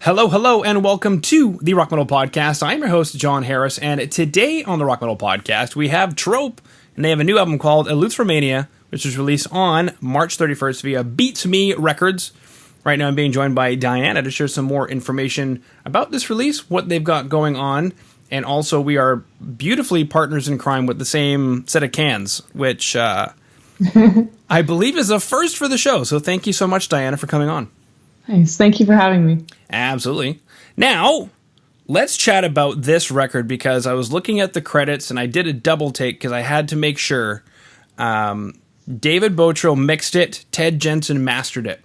Hello, hello, and welcome to the Rock Metal Podcast. I'm your host, John Harris, and today on the Rock Metal Podcast, we have Trope, and they have a new album called Eleutheromania, which was released on March 31st via Beats Me Records. Right now, I'm being joined by Diana to share some more information about this release, what they've got going on, and also we are beautifully partners in crime with the same set of cans, which I believe is a first for the show. So thank you so much, Diana, for coming on. Nice. Thank you for having me. Absolutely. Now, let's chat about this record because I was looking at the credits and I did a double take because I had to make sure. David Bottrill mixed it, Ted Jensen mastered it.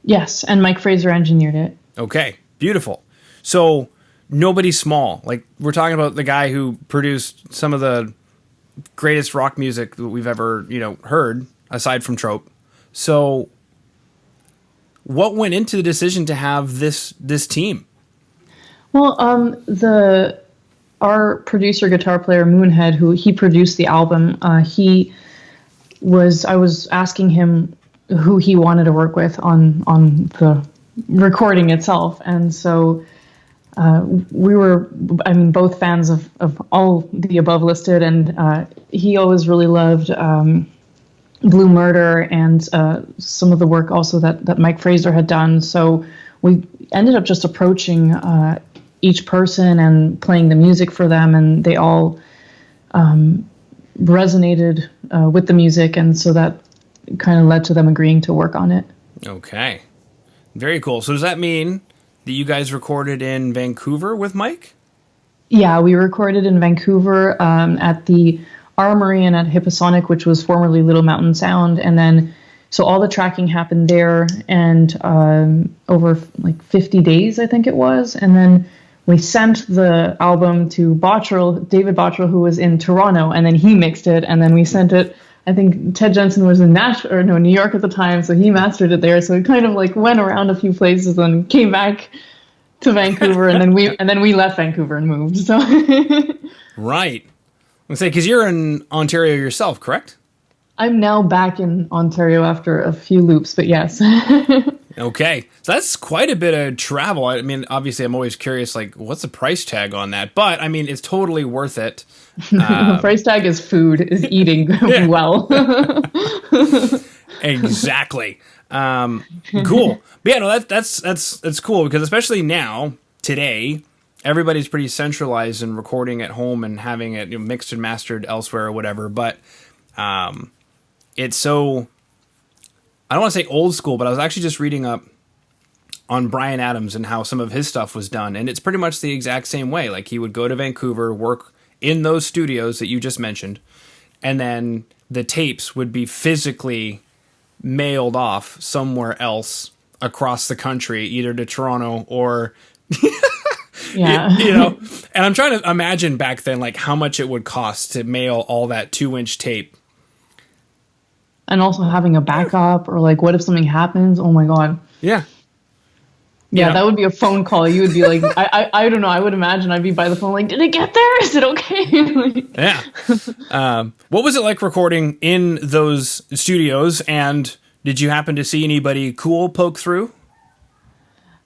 Yes, and Mike Fraser engineered it. Okay, beautiful. So, nobody's small. Like, we're talking about the guy who produced some of the greatest rock music that we've ever, heard, aside from Trope. So, what went into the decision to have this team? Well, our producer, guitar player Moonhead, who he produced the album, I was asking him who he wanted to work with on the recording itself, and so we were, both fans of all the above listed, and he always really loved Blue Murder and some of the work also that Mike Fraser had done. So we ended up just approaching each person and playing the music for them, and they all resonated with the music, and so that kind of led to them agreeing to work on it. Okay. Very cool. So does that mean that you guys recorded in Vancouver with Mike? Yeah, we recorded in Vancouver at the Armory and at Hipposonic, which was formerly Little Mountain Sound, and then so all the tracking happened there, and over like 50 days I think it was, and then we sent the album to David Bottrill, who was in Toronto, and then he mixed it, and then we sent it. I think Ted Jensen was in New York at the time, so he mastered it there. So it kind of like went around a few places and came back to Vancouver, and then we left Vancouver and moved. So right. I say, because you're in Ontario yourself, correct? I'm now back in Ontario after a few loops, but yes. Okay. So that's quite a bit of travel. I mean, obviously, I'm always curious, like, what's the price tag on that? But, I mean, it's totally worth it. The price tag is food, is eating well. Exactly. Cool. But yeah, no, that's cool, because especially now, today, everybody's pretty centralized in recording at home and having it mixed and mastered elsewhere or whatever. But it's so, I don't want to say old school, but I was actually just reading up on Bryan Adams and how some of his stuff was done. And it's pretty much the exact same way. Like, he would go to Vancouver, work in those studios that you just mentioned, and then the tapes would be physically mailed off somewhere else across the country, either to Toronto or... Yeah. And I'm trying to imagine back then, like, how much it would cost to mail all that 2-inch tape. And also having a backup, or like, what if something happens? Oh my God. Yeah. Yeah, that would be a phone call. You would be like, I don't know. I would imagine I'd be by the phone like, did it get there? Is it okay? Yeah. What was it like recording in those studios? And did you happen to see anybody cool poke through?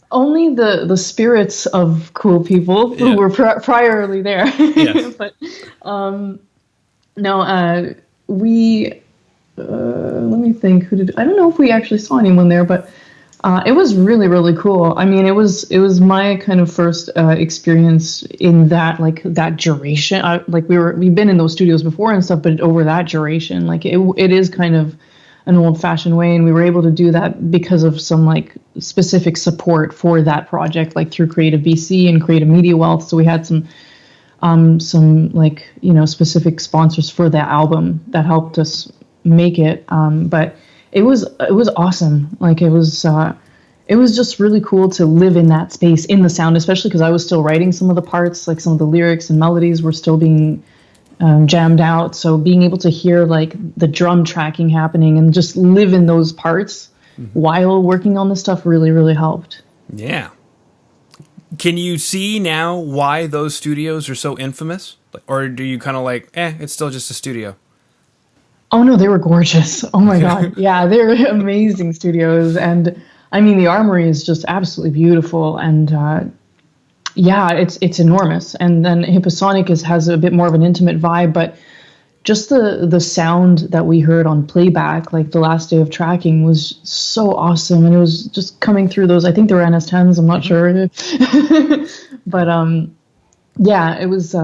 Only the spirits of cool people who were priorly there. Yes. But no, we let me think. I don't know if we actually saw anyone there, but it was really, really cool. I mean, it was my kind of first experience in that, like, that duration. We've been in those studios before and stuff, but over that duration, like, it is kind of an old-fashioned way, and we were able to do that because of some like specific support for that project, like through Creative BC and Creative Media Wealth. So we had some like, specific sponsors for that album that helped us make it. But it was awesome. Like, it was just really cool to live in that space, in the sound, especially because I was still writing some of the parts, like some of the lyrics and melodies were still being jammed out. So being able to hear like the drum tracking happening and just live in those parts while working on the stuff really, really helped. Yeah. Can you see now why those studios are so infamous? Or do you kind of like, it's still just a studio? Oh no, they were gorgeous. Oh my God. Yeah, they're amazing studios. And I mean, the armory is just absolutely beautiful, and yeah, it's enormous. And then Hipposonic has a bit more of an intimate vibe, but just the sound that we heard on playback, like the last day of tracking, was so awesome, and it was just coming through those. I think they were NS10s. I'm not sure, but yeah, it was.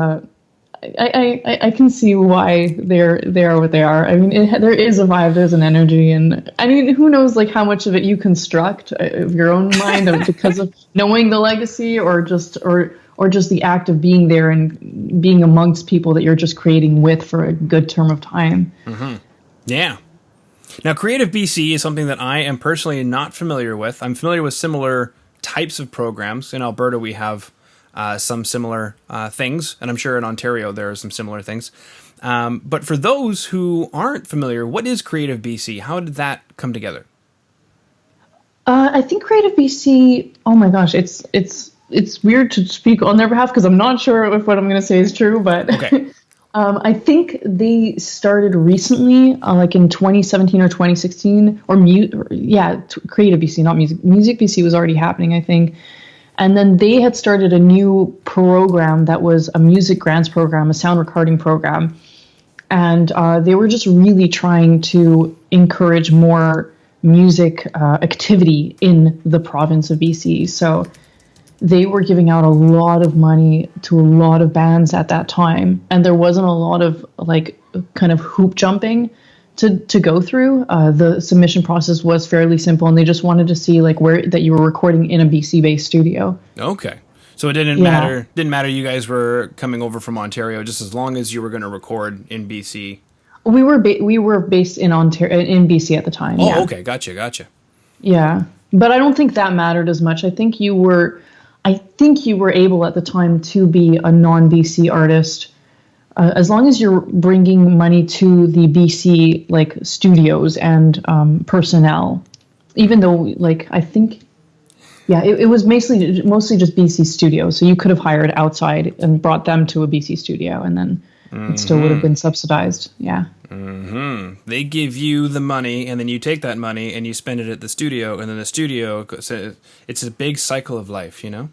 I can see why they are what they are. I mean, there is a vibe, there's an energy, and I mean, who knows like how much of it you construct of your own mind because of knowing the legacy, or just the act of being there and being amongst people that you're just creating with for a good term of time. Yeah. Now, Creative BC is something that I am personally not familiar with. I'm familiar with similar types of programs. In Alberta, we have some similar things, and I'm sure in Ontario there are some similar things. But for those who aren't familiar, what is Creative BC? How did that come together? I think Creative BC. Oh my gosh, it's weird to speak on their behalf because I'm not sure if what I'm going to say is true, but Okay. I think they started recently, like in 2017 or 2016, Creative BC, not Music. Music BC was already happening, I think. And then they had started a new program that was a music grants program, a sound recording program. And they were just really trying to encourage more music activity in the province of BC. So they were giving out a lot of money to a lot of bands at that time. And there wasn't a lot of like kind of hoop jumping to go through. The submission process was fairly simple, and they just wanted to see like where that you were recording in a BC based studio. Okay. So it didn't matter. Didn't matter. You guys were coming over from Ontario, just as long as you were going to record in BC. We were based in Ontario, in BC at the time. Oh, yeah. okay. Gotcha. Yeah, but I don't think that mattered as much. I think you were able at the time to be a non-BC artist. As long as you're bringing money to the BC like studios and personnel, even though like I think, yeah, it was mostly just BC studios. So you could have hired outside and brought them to a BC studio, and then it still would have been subsidized. Yeah. They give you the money, and then you take that money and you spend it at the studio, and then the studio. It's a big cycle of life, you know.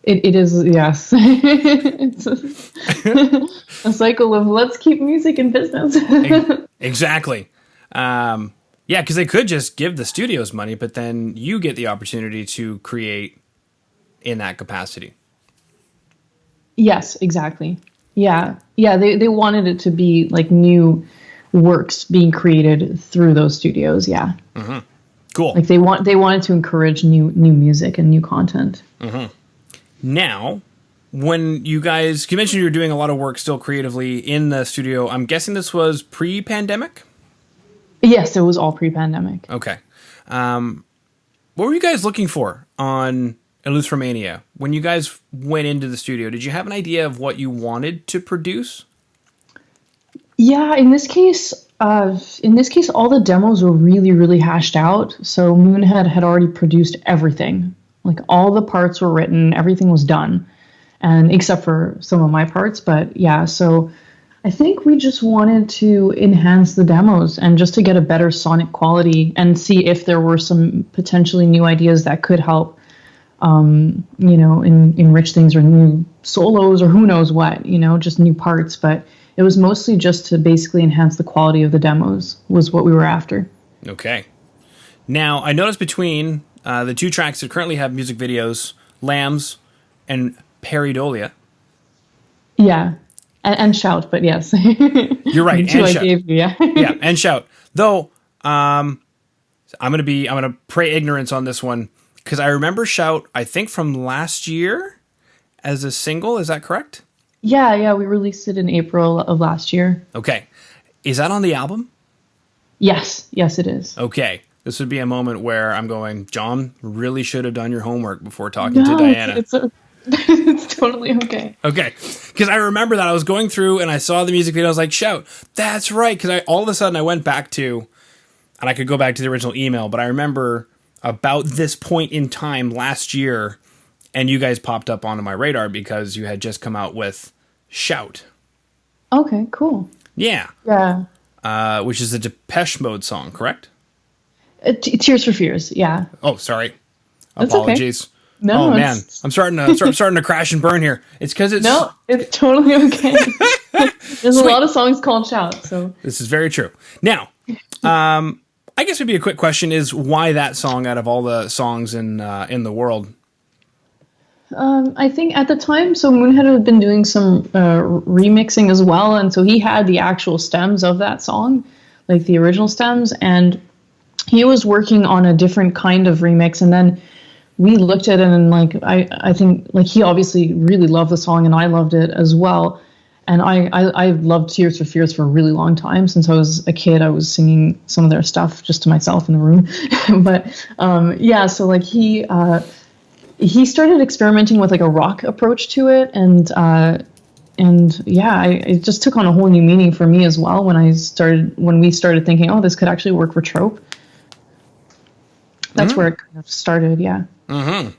It is, yes. It's a cycle of let's keep music in business. Exactly. Yeah, because they could just give the studios money, but then you get the opportunity to create in that capacity. Yes, exactly. Yeah. They wanted it to be like new works being created through those studios. Yeah. Cool. Like they wanted to encourage new music and new content. Now, when you mentioned you were doing a lot of work still creatively in the studio, I'm guessing this was pre-pandemic? Yes, it was all pre-pandemic. Okay. What were you guys looking for on Eleutheromania? When you guys went into the studio, did you have an idea of what you wanted to produce? Yeah, in this case, all the demos were really, really hashed out. So Moonhead had already produced everything. Like all the parts were written, everything was done, and except for some of my parts. But yeah, so I think we just wanted to enhance the demos and just to get a better sonic quality and see if there were some potentially new ideas that could help, enrich things, or new solos, or who knows what, just new parts. But it was mostly just to basically enhance the quality of the demos was what we were after. Okay. Now, I noticed between the two tracks that currently have music videos, Lambs and Pareidolia. Yeah, and Shout, but yes. You're right, and Shout. Yeah. Yeah, and Shout. Though, I'm gonna pray ignorance on this one, because I remember Shout, I think from last year as a single. Is that correct? Yeah, we released it in April of last year. Okay. Is that on the album? Yes, it is. Okay. This would be a moment where I'm going, John, really should have done your homework before talking to Diana. It's totally okay. Okay. Because I remember that I was going through and I saw the music video. I was like, Shout, that's right. Because all of a sudden I went back to, and I could go back to the original email, but I remember about this point in time last year, and you guys popped up onto my radar because you had just come out with Shout. Okay, cool. Yeah. Yeah. Which is a Depeche Mode song, correct? Tears for Fears, yeah. Oh, sorry. That's okay. Apologies. No, Oh man, I'm starting to crash and burn here. It's because it's no, it's totally okay. There's Sweet. a lot of songs called Shout, so This is very true. Now, I guess maybe a quick question is why that song out of all the songs in the world? I think at the time, so Moonhead had been doing some remixing as well, and so he had the actual stems of that song, like the original stems, and he was working on a different kind of remix, and then we looked at it and like I think like he obviously really loved the song and I loved it as well. And I loved Tears for Fears for a really long time. Since I was a kid, I was singing some of their stuff just to myself in the room. But yeah, so like he started experimenting with like a rock approach to it, and yeah, it just took on a whole new meaning for me as well when we started thinking, oh, this could actually work for Trope. That's where it kind of started, yeah. Mm-hmm.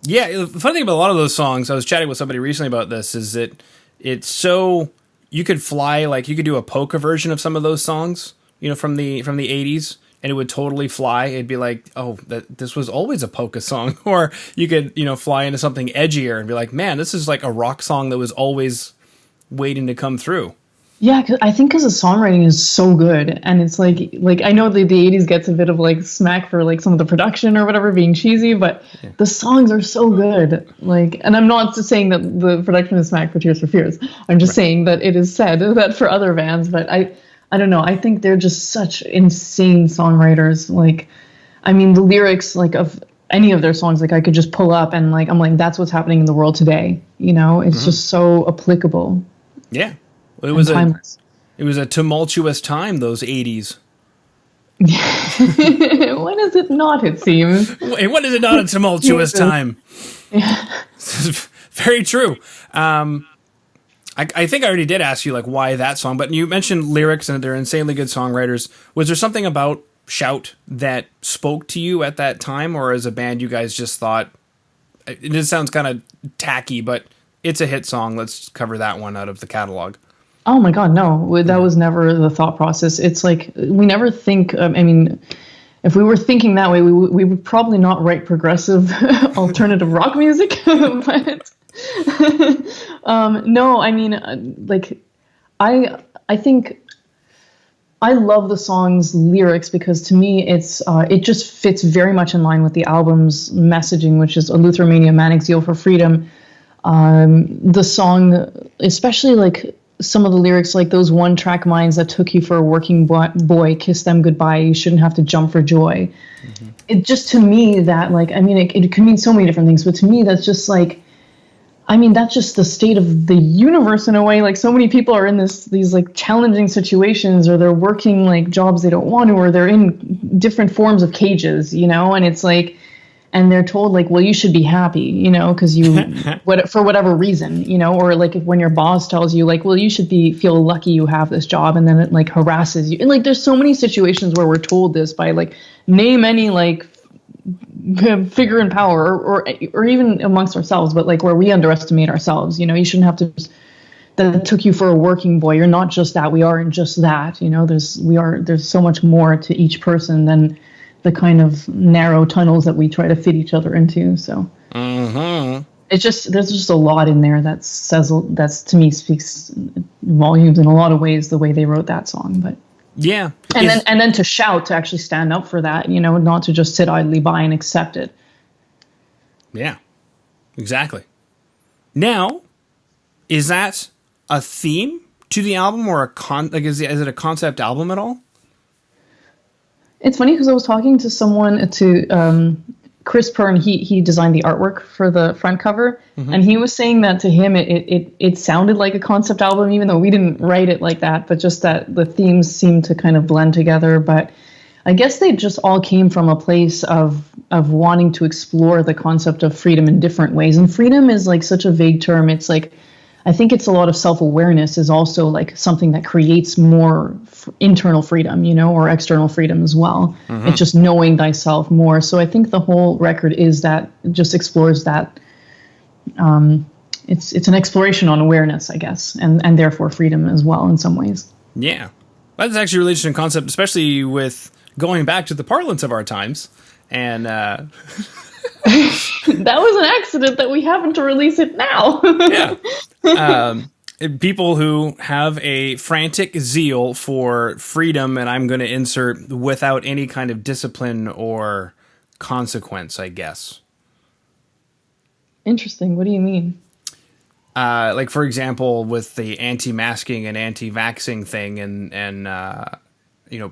Yeah, the funny thing about a lot of those songs, I was chatting with somebody recently about this, is that it's so you could fly, like you could do a polka version of some of those songs, you know, from the 80s, and it would totally fly. It'd be like, oh, this was always a polka song. Or you could, you know, fly into something edgier and be like, man, this is like a rock song that was always waiting to come through. Yeah, I think because the songwriting is so good, and it's like I know the 80s gets a bit of like smack for like some of the production or whatever being cheesy, but the songs are so good. Like, and I'm not just saying that the production is smack for Tears for Fears. I'm just saying that it is said that for other bands, but I don't know. I think they're just such insane songwriters. Like, I mean, the lyrics like of any of their songs, like I could just pull up and like I'm like that's what's happening in the world today. You know, it's just so applicable. Yeah. Well, it was a tumultuous time, those 80s. When is it not, it seems? When is it not a tumultuous time? Yeah. Very true. I think I already did ask you like why that song, but you mentioned lyrics and they're insanely good songwriters. Was there something about Shout that spoke to you at that time, or as a band you guys just thought, it just sounds kind of tacky, but it's a hit song, let's cover that one out of the catalog? Oh my God, no, that was never the thought process. It's like, we never think, I mean, if we were thinking that way, we would probably not write progressive alternative rock music, but no, I mean, like, I think I love the song's lyrics because to me, it just fits very much in line with the album's messaging, which is Eleutheromania, Manic Zeal for Freedom. The song, especially like, some of the lyrics, like those one-track minds that took you for a working boy, kiss them goodbye, you shouldn't have to jump for joy. Mm-hmm. It just, to me, that, like, I mean, it can mean so many different things, but to me, that's just, like, I mean, that's just the state of the universe in a way. Like, so many people are in these, like, challenging situations, or they're working, like, jobs they don't want to, or they're in different forms of cages, you know, and it's, like, and they're told like, well, you should be happy, you know, because you, for whatever reason, you know, or like when your boss tells you like, well, you should feel lucky you have this job, and then it like harasses you. And like, there's so many situations where we're told this by like, name any like figure in power or even amongst ourselves, but like where we underestimate ourselves, you know, you shouldn't have to, that took you for a working boy. You're not just that. We aren't just that, you know, there's so much more to each person than the kind of narrow tunnels that we try to fit each other into. So there's just a lot in there that to me speaks volumes in a lot of ways, the way they wrote that song. But yeah, and then to shout, to actually stand up for that, you know, not to just sit idly by and accept it. Yeah, exactly. Now, is that a theme to the album, or is it a concept album at all? It's funny because I was talking to someone, to Chris Pern. He designed the artwork for the front cover, and he was saying that to him it sounded like a concept album, even though we didn't write it like that, but just that the themes seemed to kind of blend together. But I guess they just all came from a place of wanting to explore the concept of freedom in different ways. And freedom is like such a vague term. It's like, I think it's a lot of self-awareness is also like something that creates more internal freedom, you know, or external freedom as well. It's just knowing thyself more. So I think the whole record is that, just explores that. It's an exploration on awareness, I guess, and therefore freedom as well in some ways. Yeah, that's actually a really interesting concept, especially with going back to the parlance of our times, and That was an accident that we happen to release it now. yeah, people who have a frantic zeal for freedom, and I'm going to insert without any kind of discipline or consequence, I guess. Interesting. What do you mean? Like, for example, with the anti-masking and anti-vaxxing thing, and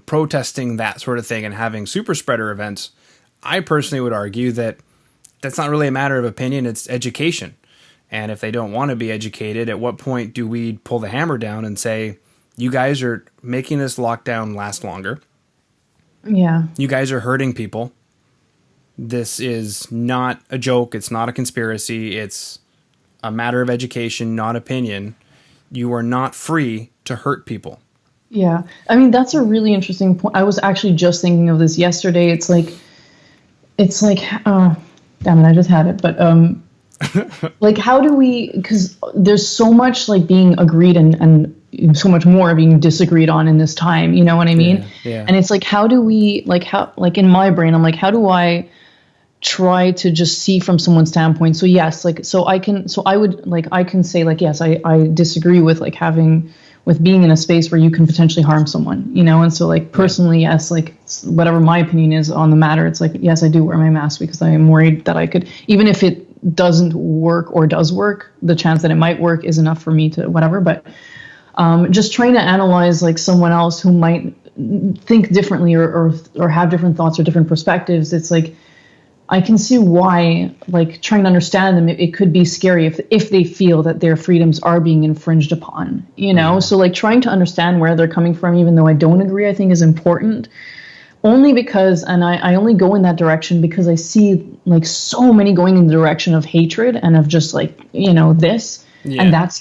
protesting that sort of thing and having super spreader events, I personally would argue that that's not really a matter of opinion, it's education. And if they don't want to be educated, at what point do we pull the hammer down and say, you guys are making this lockdown last longer? Yeah. You guys are hurting people. This is not a joke. It's not a conspiracy. It's a matter of education, not opinion. You are not free to hurt people. Yeah. I mean, that's a really interesting point. I was actually just thinking of this yesterday. It's like, damn it, I just had it. But, like, how do we, because there's so much like being agreed and so much more being disagreed on in this time, you know what I mean? Yeah. And it's like, how do we, like, in my brain, I'm like, how do I try to just see from someone's standpoint? So yes, like, I can say like, yes, I disagree with like with being in a space where you can potentially harm someone, you know? And so like personally, yes, like whatever my opinion is on the matter, it's like, yes, I do wear my mask because I am worried that I could, even if it doesn't work or does work, the chance that it might work is enough for me to whatever. But just trying to analyze like someone else who might think differently or have different thoughts or different perspectives, it's like, I can see why, like, trying to understand them, it could be scary if they feel that their freedoms are being infringed upon, you know? So, like, trying to understand where they're coming from, even though I don't agree, I think is important. Only because, and I only go in that direction because I see, like, so many going in the direction of hatred and of just, like, you know, this. Yeah. And that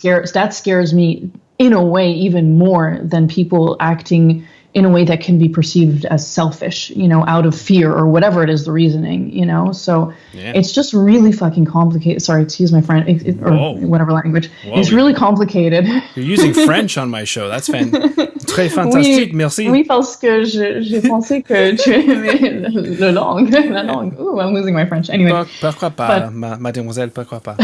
scares me, in a way, even more than people acting in a way that can be perceived as selfish, you know, out of fear or whatever it is, the reasoning, you know? So it's just really fucking complicated. Sorry, excuse my French, or whatever language. Whoa. It's really complicated. You're using French on my show. That's très fantastique. Merci. Oui, parce que j'ai pensé que tu aimais la langue. Ooh, I'm losing my French. Anyway. Pourquoi pas, mademoiselle, pourquoi pas?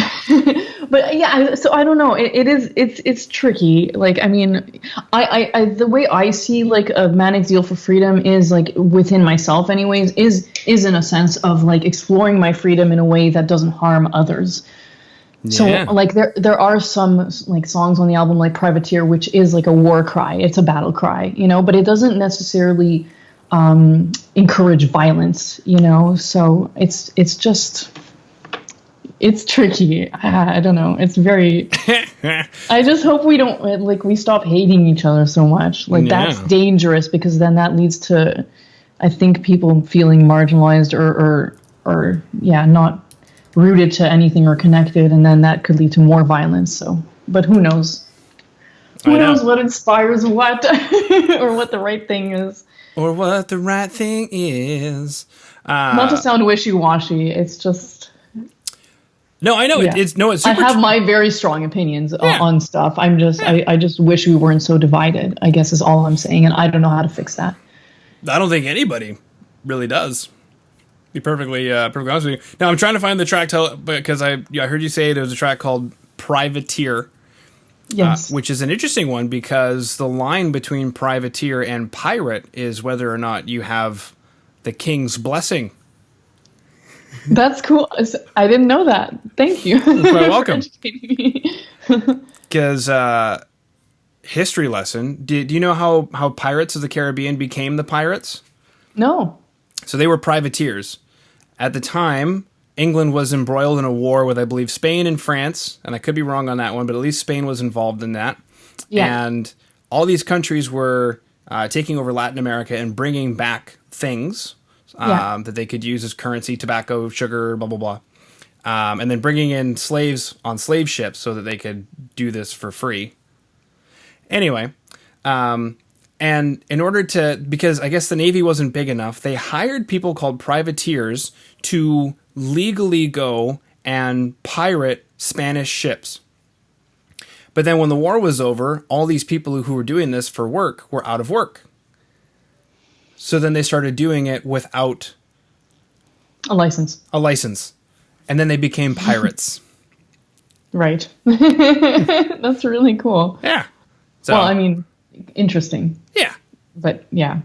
But yeah, so I don't know. It's tricky. Like, I mean, I the way I see like a manic zeal for freedom is like within myself, anyways, is in a sense of like exploring my freedom in a way that doesn't harm others. Yeah. So like there are some like songs on the album like Privateer, which is like a war cry. It's a battle cry, you know, but it doesn't necessarily encourage violence, you know. So it's just. It's tricky. I don't know. It's very. I just hope we don't we stop hating each other so much. Like that's dangerous because then that leads to, I think, people feeling marginalized or not rooted to anything or connected, and then that could lead to more violence. So, but who knows? Who knows what inspires what, or what the right thing is, or what the right thing is. Not to sound wishy-washy. It's just. No, I know. Yeah. It's super I have my very strong opinions on stuff. I'm just, I just wish we weren't so divided, I guess is all I'm saying. And I don't know how to fix that. I don't think anybody really does. Be perfectly honest with you. Now, I'm trying to find the track because I heard you say there was a track called Privateer. Yes. Which is an interesting one because the line between privateer and pirate is whether or not you have the king's blessing. That's cool. I didn't know that. Thank you. You're quite welcome. Because history lesson. Do you know how Pirates of the Caribbean became the pirates? No. So they were privateers. At the time, England was embroiled in a war with, I believe, Spain and France. And I could be wrong on that one, but at least Spain was involved in that. Yeah. And all these countries were taking over Latin America and bringing back things that they could use as currency, tobacco, sugar, blah, blah, blah. And then bringing in slaves on slave ships so that they could do this for free. Anyway, and in order to, because I guess the Navy wasn't big enough, they hired people called privateers to legally go and pirate Spanish ships. But then when the war was over, all these people who were doing this for work were out of work. So then they started doing it without A license. a license. And then they became pirates. Right. That's really cool. Yeah. So, Well, I mean, interesting. yeah. But yeah,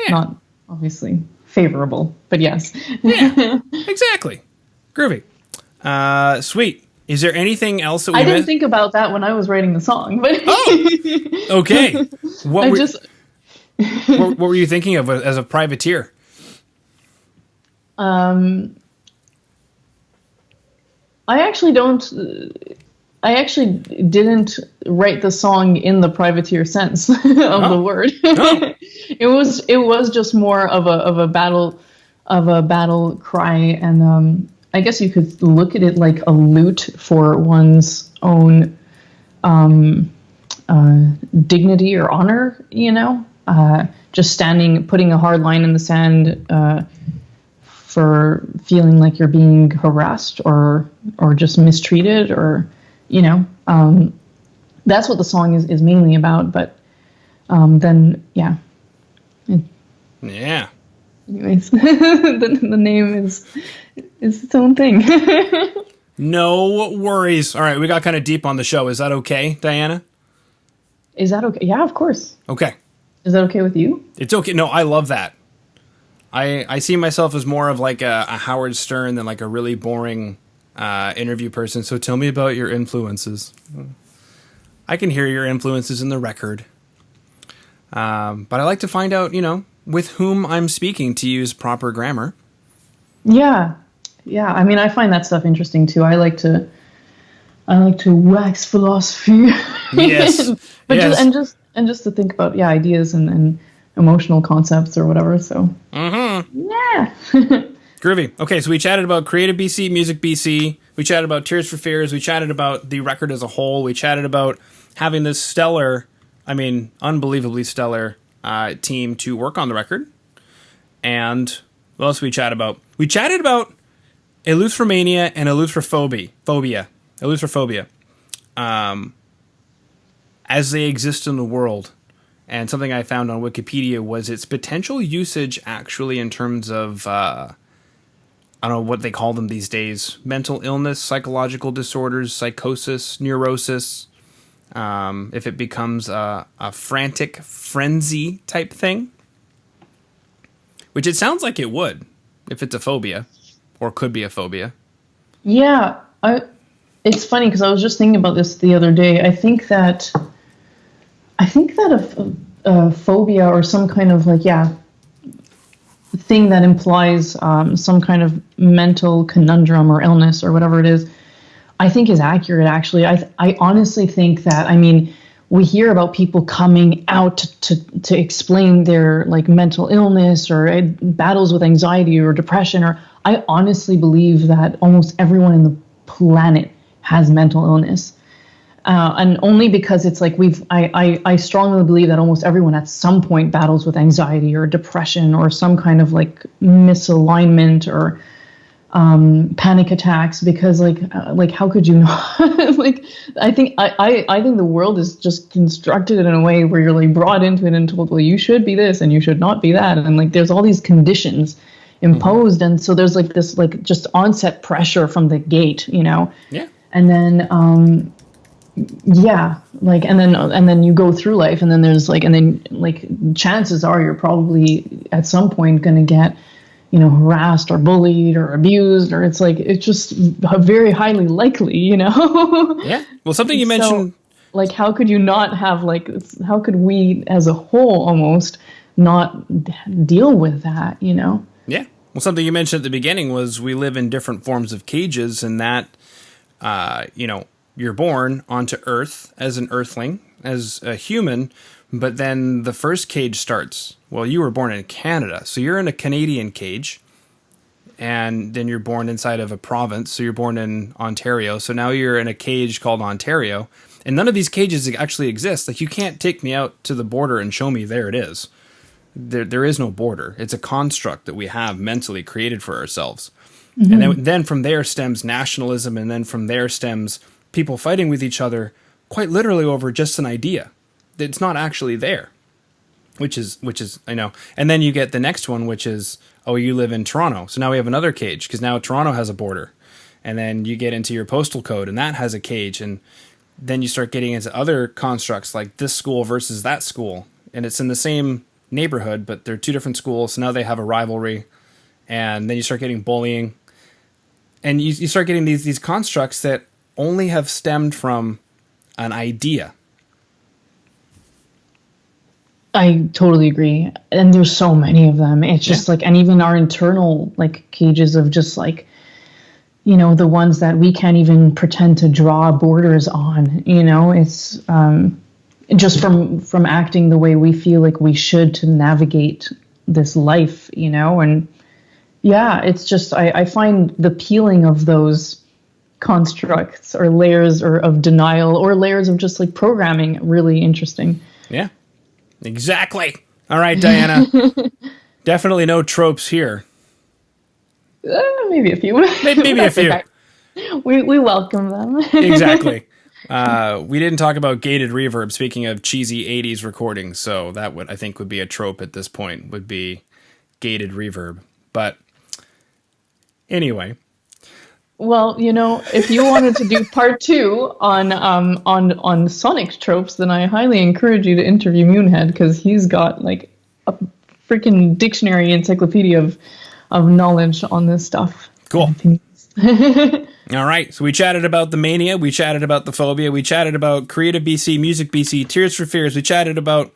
Yeah. not obviously favorable, but yes. Yeah. Exactly. Groovy. Sweet. Is there anything else that we I didn't missed? think about that when I was writing the song, but Okay. What I were, just what were you thinking of as a privateer? I actually don't. I actually didn't write the song in the privateer sense of the word. Oh. It was just more of a battle cry, and I guess you could look at it like a lute for one's own dignity or honor. You know, just putting a hard line in the sand. For feeling like you're being harassed or just mistreated, or that's what the song is mainly about. But then yeah, Yeah. anyways, the name is its own thing. No worries. All right, we got kind of deep on the show. Is that okay, Diana? Is that okay? Yeah, of course. Okay. Is that okay with you? It's okay. No, I love that. I see myself as more of like a Howard Stern than like a really boring interview person. So tell me about your influences. I can hear your influences in the record. But I like to find out, with whom I'm speaking, to use proper grammar. Yeah. I mean, I find that stuff interesting too. I like to wax philosophy. Yes. But Yes. just to think about ideas and emotional concepts or whatever. So yeah. Groovy. Okay, so we chatted about Creative BC, Music BC. We chatted about Tears for Fears. We chatted about the record as a whole. We chatted about having this unbelievably stellar team to work on the record. And what else did we chat about? We chatted about Eleutheromania and Eleutherophobia, as they exist in the world. And something I found on Wikipedia was its potential usage actually in terms of, I don't know what they call them these days, mental illness, psychological disorders, psychosis, neurosis, if it becomes a frantic frenzy type thing, which it sounds like it would, if it's a phobia, or could be a phobia. Yeah. It's funny because I was just thinking about this the other day. I think that a phobia or some kind of thing that implies some kind of mental conundrum or illness or whatever it is, I think is accurate. Actually, I honestly think that. I mean, we hear about people coming out to explain their mental illness or battles with anxiety or depression. Or I honestly believe that almost everyone in the planet has mental illness. And only because it's I strongly believe that almost everyone at some point battles with anxiety or depression or some kind of misalignment or panic attacks, because how could you not? I think the world is just constructed in a way where you're brought into it and told, well, you should be this and you should not be that, and there's all these conditions imposed, and so there's this just onset pressure from the gate, Yeah. and then and then you go through life, and then there's chances are you're probably at some point going to get harassed or bullied or abused, or it's just very highly likely, Yeah. Well, something you mentioned. So, how could you not have how could we as a whole almost not deal with that, Yeah. Well, something you mentioned at the beginning was we live in different forms of cages, and that, you're born onto Earth as an Earthling, as a human, but then the first cage starts. Well, you were born in Canada, so you're in a Canadian cage, and then you're born inside of a province, so you're born in Ontario, so now you're in a cage called Ontario, and none of these cages actually exist. You can't take me out to the border and show me there it is. There is no border. It's a construct that we have mentally created for ourselves. Mm-hmm. And then from there stems nationalism, and then from there stems people fighting with each other quite literally over just an idea. It's not actually there. which is I know. And then you get the next one, which is, oh, you live in Toronto, so now we have another cage because now Toronto has a border. And then you get into your postal code, and that has a cage, and then you start getting into other constructs like this school versus that school, and it's in the same neighborhood, but they're two different schools, so now they have a rivalry. And then you start getting bullying, and you start getting these constructs that only have stemmed from an idea. I totally agree. And there's so many of them. It's just like, and even our internal like cages of just like, you know, the ones that we can't even pretend to draw borders on, you know, it's just from acting the way we feel like we should to navigate this life, you know. And yeah, it's just, I find the peeling of those constructs or layers or of denial or layers of just like programming really interesting. Yeah. Exactly. All right, Diana. Definitely no tropes here. Maybe a few. Maybe a few. Okay. We welcome them. Exactly. We didn't talk about gated reverb, speaking of cheesy 80s recordings, so that would be a trope at this point, would be gated reverb. But anyway. Well, you know, if you wanted to do part 2 on sonic tropes, then I highly encourage you to interview Moonhead, because he's got like a freaking dictionary encyclopedia of knowledge on this stuff. Cool. All right. So we chatted about the mania. We chatted about the phobia. We chatted about Creative BC, Music BC, Tears for Fears. We chatted about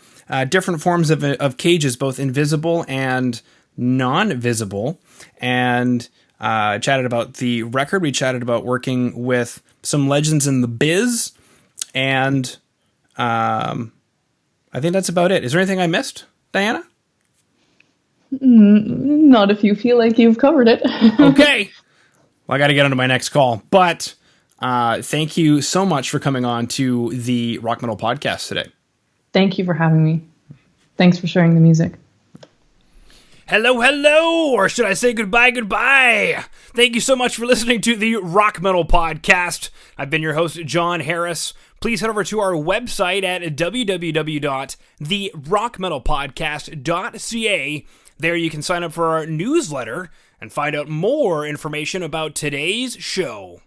different forms of cages, both invisible and non-visible. And chatted about the record. We chatted about working with some legends in the biz. And I think that's about it. Is there anything I missed, Diana? Not if you feel like you've covered it. Okay. Well, I got to get on to my next call. But thank you so much for coming on to the Rock Metal Podcast today. Thank you for having me. Thanks for sharing the music. Hello, hello, or should I say goodbye, goodbye. Thank you so much for listening to the Rock Metal Podcast. I've been your host, John Harris. Please head over to our website at www.therockmetalpodcast.ca. There you can sign up for our newsletter and find out more information about today's show.